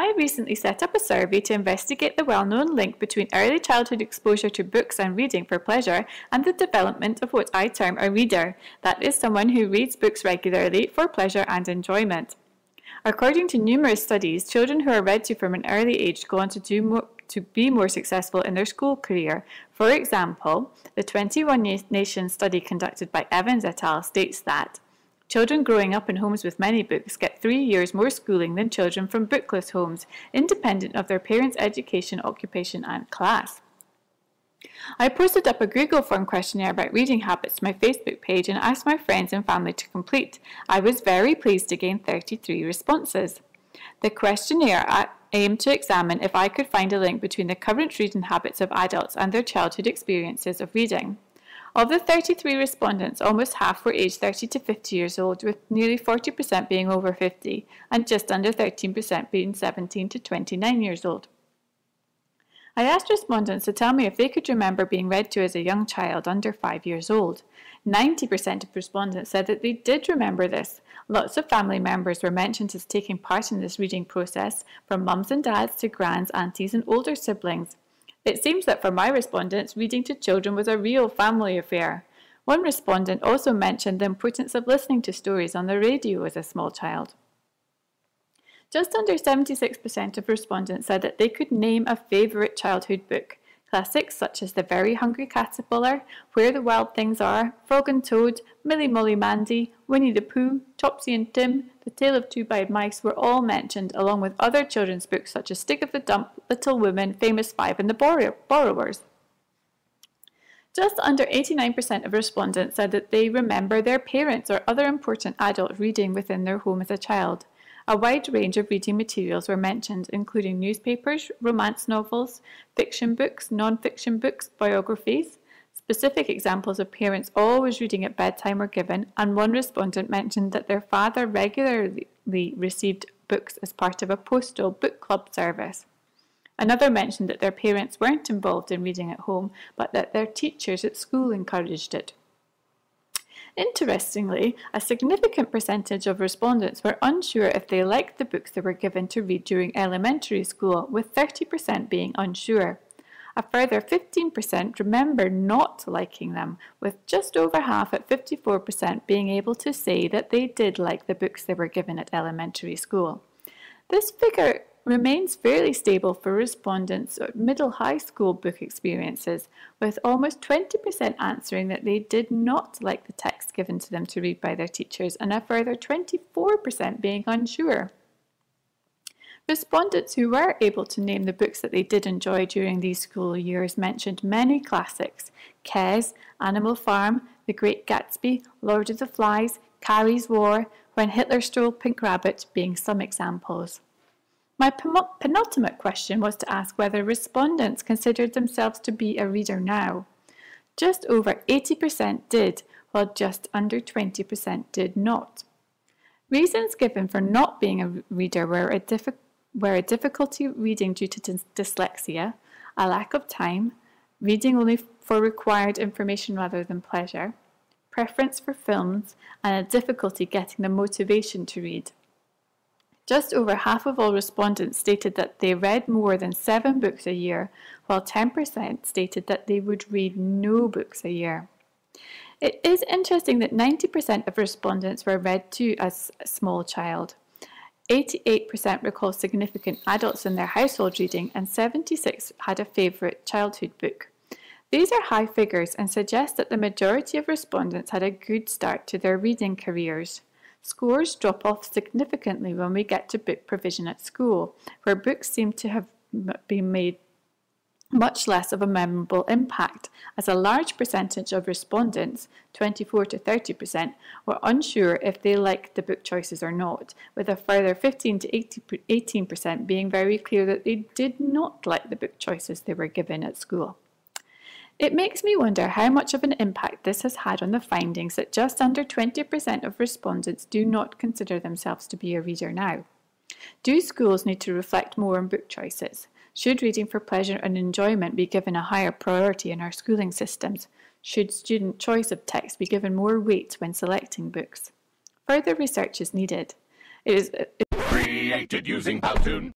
I recently set up a survey to investigate the well-known link between early childhood exposure to books and reading for pleasure and the development of what I term a reader, that is, someone who reads books regularly for pleasure and enjoyment. According to numerous studies, children who are read to from an early age go on to be more successful in their school career. For example, the 21 Nations study conducted by Evans et al. States that children growing up in homes with many books get 3 years more schooling than children from bookless homes, independent of their parents' education, occupation, and class. I posted up a Google form questionnaire about reading habits to my Facebook page and asked my friends and family to complete. I was very pleased to gain 33 responses. The questionnaire aimed to examine if I could find a link between the current reading habits of adults and their childhood experiences of reading. Of the 33 respondents, almost half were aged 30 to 50 years old, with nearly 40% being over 50 and just under 13% being 17 to 29 years old. I asked respondents to tell me if they could remember being read to as a young child under 5 years old. 90% of respondents said that they did remember this. Lots of family members were mentioned as taking part in this reading process, from mums and dads to grands, aunties and older siblings. It seems that for my respondents, reading to children was a real family affair. One respondent also mentioned the importance of listening to stories on the radio as a small child. Just under 76% of respondents said that they could name a favourite childhood book. Classics such as The Very Hungry Caterpillar, Where the Wild Things Are, Frog and Toad, Millie Molly Mandy, Winnie the Pooh, Topsy and Tim, The Tale of Two-Eyed Mice were all mentioned, along with other children's books such as Stick of the Dump, Little Women, Famous Five and The Borrowers. Just under 89% of respondents said that they remember their parents or other important adults reading within their home as a child. A wide range of reading materials were mentioned, including newspapers, romance novels, fiction books, non-fiction books, biographies. Specific examples of parents always reading at bedtime were given, and one respondent mentioned that their father regularly received books as part of a postal book club service. Another mentioned that their parents weren't involved in reading at home, but that their teachers at school encouraged it. Interestingly, a significant percentage of respondents were unsure if they liked the books they were given to read during elementary school, with 30% being unsure. A further 15% remember not liking them, with just over half at 54% being able to say that they did like the books they were given at elementary school. This figure remains fairly stable for respondents' middle-high school book experiences, with almost 20% answering that they did not like the text given to them to read by their teachers, and a further 24% being unsure. Respondents who were able to name the books that they did enjoy during these school years mentioned many classics: Kes, Animal Farm, The Great Gatsby, Lord of the Flies, Carrie's War, When Hitler Stole Pink Rabbit being some examples. My penultimate question was to ask whether respondents considered themselves to be a reader now. Just over 80% did, while just under 20% did not. Reasons given for not being a reader were a difficulty reading due to dyslexia, a lack of time, reading only for required information rather than pleasure, preference for films, and a difficulty getting the motivation to read. Just over half of all respondents stated that they read more than 7 books a year, while 10% stated that they would read no books a year. It is interesting that 90% of respondents were read to as a small child. 88% recall significant adults in their household reading, and 76% had a favourite childhood book. These are high figures and suggest that the majority of respondents had a good start to their reading careers. Scores drop off significantly when we get to book provision at school, where books seem to have been made much less of a memorable impact, as a large percentage of respondents, 24 to 30%, were unsure if they liked the book choices or not, with a further 15 to 18% being very clear that they did not like the book choices they were given at school. It makes me wonder how much of an impact this has had on the findings that just under 20% of respondents do not consider themselves to be a reader now. Do schools need to reflect more on book choices? Should reading for pleasure and enjoyment be given a higher priority in our schooling systems? Should student choice of text be given more weight when selecting books? Further research is needed. It is created using Powtoon.